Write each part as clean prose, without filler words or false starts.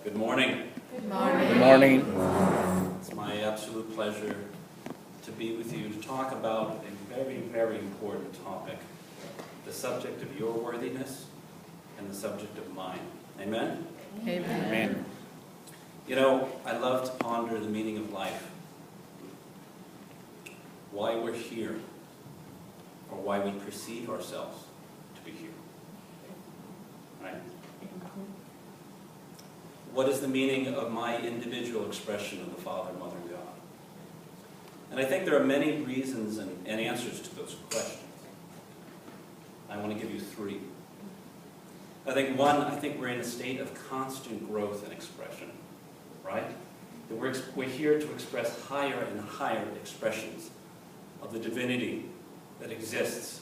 Good morning. Good morning. Good morning. It's my absolute pleasure to be with you to talk about a very, very important topic, the subject of your worthiness and the subject of mine. Amen? Amen. Amen. You know, I love to ponder the meaning of life, why we're here, or why we perceive ourselves to be here. Right? What is the meaning of my individual expression of the Father, Mother, and God? And I think there are many reasons and answers to those questions. I want to give you three. I think we're in a state of constant growth and expression, right? That we're here to express higher and higher expressions of the divinity that exists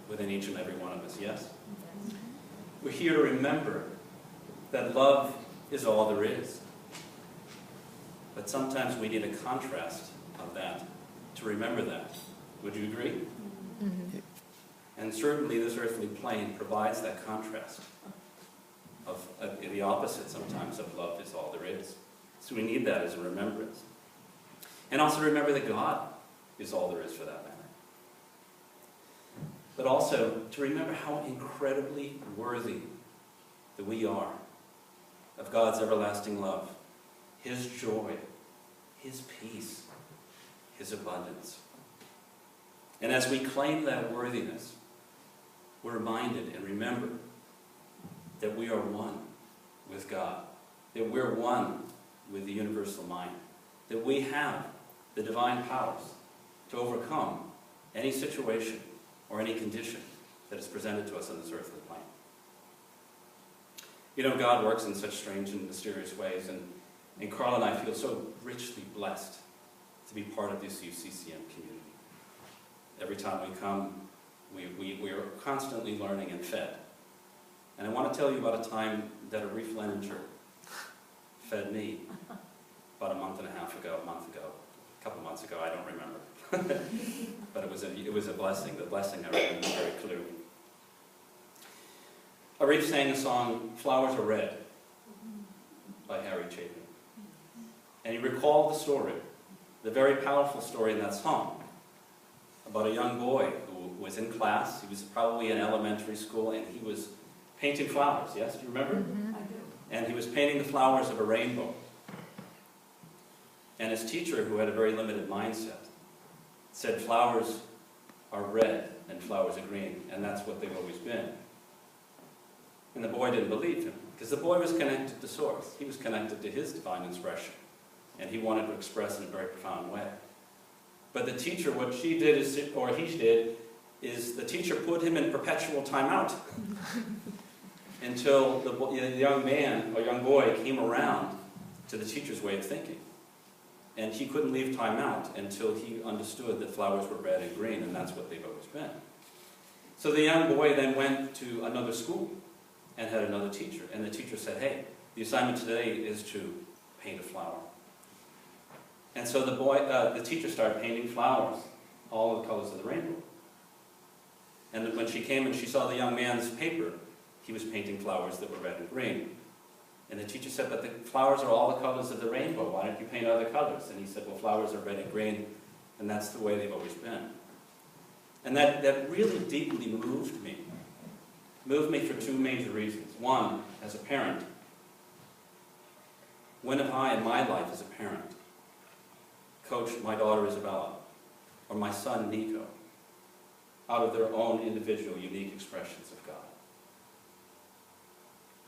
within each and every one of us, yes? We're here to remember that love is all there is. But sometimes we need a contrast of that to remember that. Would you agree? Mm-hmm. And certainly this earthly plane provides that contrast of the opposite sometimes of love is all there is. So we need that as a remembrance. And also remember that God is all there is for that matter. But also to remember how incredibly worthy that we are of God's everlasting love, His joy, His peace, His abundance. And as we claim that worthiness, we're reminded and remember that we are one with God, that we're one with the universal mind, that we have the divine powers to overcome any situation or any condition that is presented to us on this earthly plane. You know, God works in such strange and mysterious ways, and Carl and I feel so richly blessed to be part of this UCCM community. Every time we come, we are constantly learning and fed. And I want to tell you about a time that a reef Leninger fed me about a month ago, a couple months ago, I don't remember. But it was a blessing, the blessing I remember very clearly. Arif sang the song, "Flowers Are Red," by Ch1. And he recalled the story, the very powerful story in that song, about a young boy who was in class. He was probably in elementary school, and he was painting flowers. Yes, do you remember? Mm-hmm. I do. And he was painting the flowers of a rainbow. And his teacher, who had a very limited mindset, said flowers are red and flowers are green, and that's what they've always been. And the boy didn't believe him, because the boy was connected to Source. He was connected to his divine expression, and he wanted to express in a very profound way. But the teacher, what he did is the teacher put him in perpetual timeout until the young man or young boy came around to the teacher's way of thinking. And he couldn't leave timeout until he understood that flowers were red and green, and that's what they've always been. So the young boy then went to another school and had another teacher. And the teacher said, "Hey, the assignment today is to paint a flower." And so the teacher started painting flowers, all of the colors of the rainbow. And when she came and she saw the young man's paper, he was painting flowers that were red and green. And the teacher said, "But the flowers are all the colors of the rainbow. Why don't you paint other colors?" And he said, "Well, flowers are red and green, and that's the way they've always been." And that really deeply moved me. Moved me for two major reasons. One, as a parent, when have I, in my life as a parent, coached my daughter Isabella or my son Nico out of their own individual, unique expressions of God?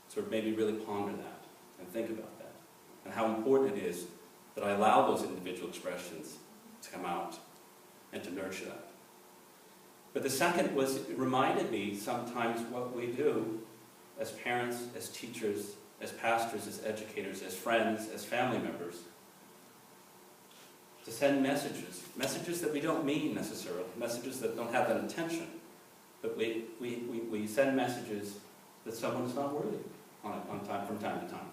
So it made me really ponder that and think about that, and how important it is that I allow those individual expressions to come out and to nurture that. But the second was, it reminded me sometimes what we do as parents, as teachers, as pastors, as educators, as friends, as family members, to send messages that we don't mean necessarily, messages that don't have that intention, but we send messages that someone is not worthy from time to time.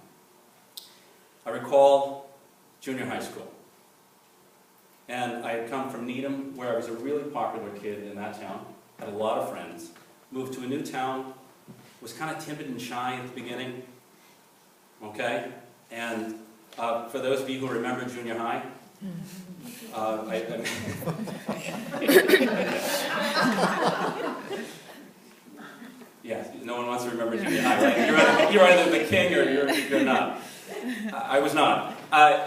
I recall junior high school. And I had come from Needham, where I was a really popular kid in that town, had a lot of friends, moved to a new town, was kind of timid and shy at the beginning, okay? And for those of you who remember junior high, yes, no one wants to remember junior high, right? You're either the king or you're not. I was not.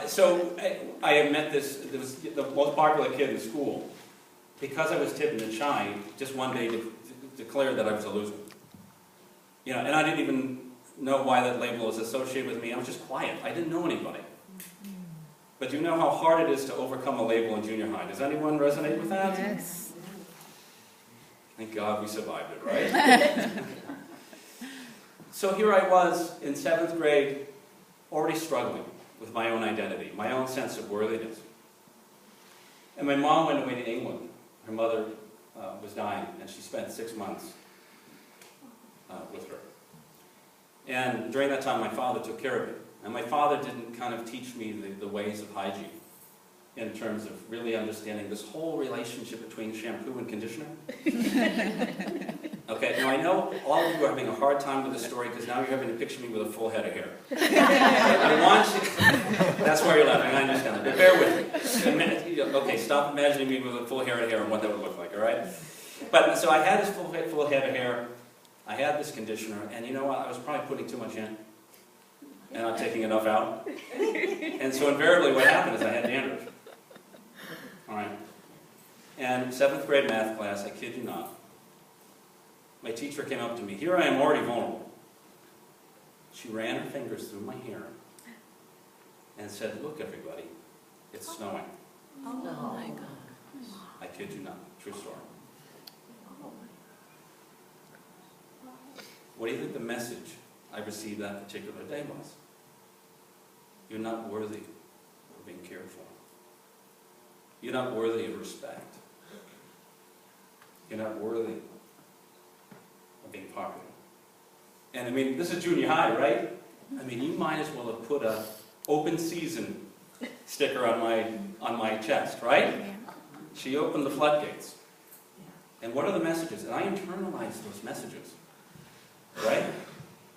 So I had met there was the most popular kid in school. Because I was tipping the Ch1, just one day declared that I was a loser. You know, and I didn't even know why that label was associated with me. I was just quiet. I didn't know anybody. But you know how hard it is to overcome a label in junior high. Does anyone resonate with that? Yes. Thank God we survived it, right? So here I was in 7th grade, already struggling with my own identity, my own sense of worthiness. And my mom went away to England. Her mother was dying, and she spent 6 months with her. And during that time, my father took care of me. And my father didn't kind of teach me the ways of hygiene in terms of really understanding this whole relationship between shampoo and conditioner. Okay, now I know all of you are having a hard time with this story because now you're having to picture me with a full head of hair. I want you, that's why you're laughing, I understand that, but bear with me. Okay, stop imagining me with a full head of hair and what that would look like, all right? But, so I had this full head of hair, I had this conditioner, and you know what, I was probably putting too much in, and not taking enough out. And so invariably what happened is I had dandruff. All right. And 7th grade math class, I kid you not, my teacher came up to me. Here I am already vulnerable. She ran her fingers through my hair and said, "Look, everybody, it's snowing." Oh my God. I kid you not. True story. What do you think the message I received that particular day was? You're not worthy of being cared for. You're not worthy of respect. You're not worthy of being popular. And I mean, this is junior high, right? I mean, you might as well have put a open season sticker on my chest, right? Yeah. She opened the floodgates. And what are the messages? And I internalized those messages, right?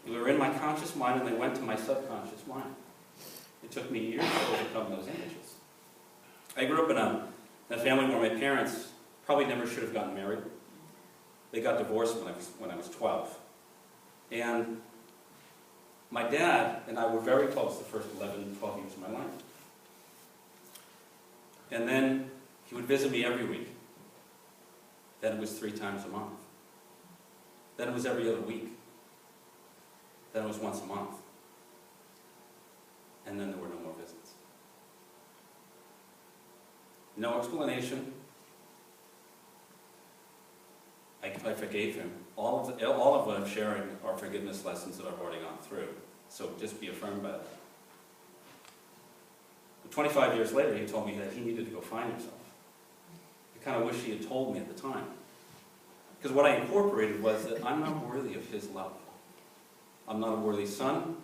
They were in my conscious mind and they went to my subconscious mind. It took me years to overcome those images. I grew up in a family where my parents probably never should have gotten married. They got divorced when I was 12. And my dad and I were very close the first 11, 12 years of my life. And then he would visit me every week. Then it was 3 times a month. Then it was every other week. Then it was once a month. And then there were no more visits. No explanation. I forgave him. All of what I'm sharing are forgiveness lessons that I've already gone through. So just be affirmed by that. But 25 years later, he told me that he needed to go find himself. I kind of wish he had told me at the time. Because what I incorporated was that I'm not worthy of his love. I'm not a worthy son.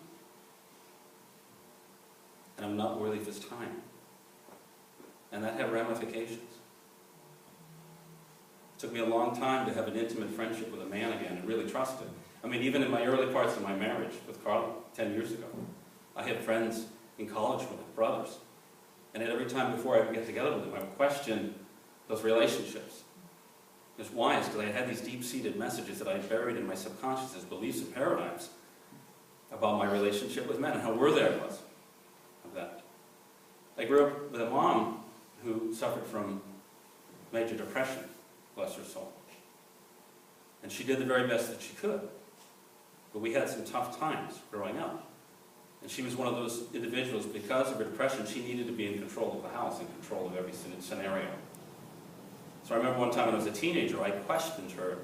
And I'm not worthy of his time. And that had ramifications. It took me a long time to have an intimate friendship with a man again and really trust him. I mean, even in my early parts of my marriage with Carly 10 years ago, I had friends in college with my brothers. And at every time before I would get together with them, I would question those relationships. Because why? It's because I had these deep-seated messages that I had buried in my subconscious as beliefs and paradigms about my relationship with men and how worthy I was of that. I grew up with a mom who suffered from major depression, bless her soul. And she did the very best that she could. But we had some tough times growing up. And she was one of those individuals, because of her depression, she needed to be in control of the house, in control of every scenario. So I remember one time when I was a teenager, I questioned her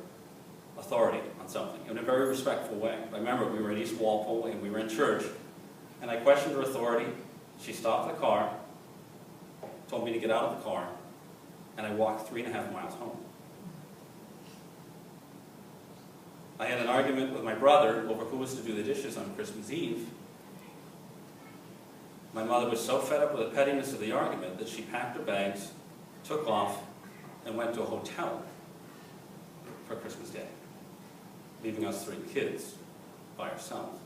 authority on something in a very respectful way. I remember we were in East Walpole and we were in church, and I questioned her authority. She stopped the car, told me to get out of the car, and I walked 3.5 miles home. I had an argument with my brother over who was to do the dishes on Christmas Eve. My mother was so fed up with the pettiness of the argument that she packed her bags, took off, and went to a hotel for Christmas Day, leaving us 3 kids by ourselves.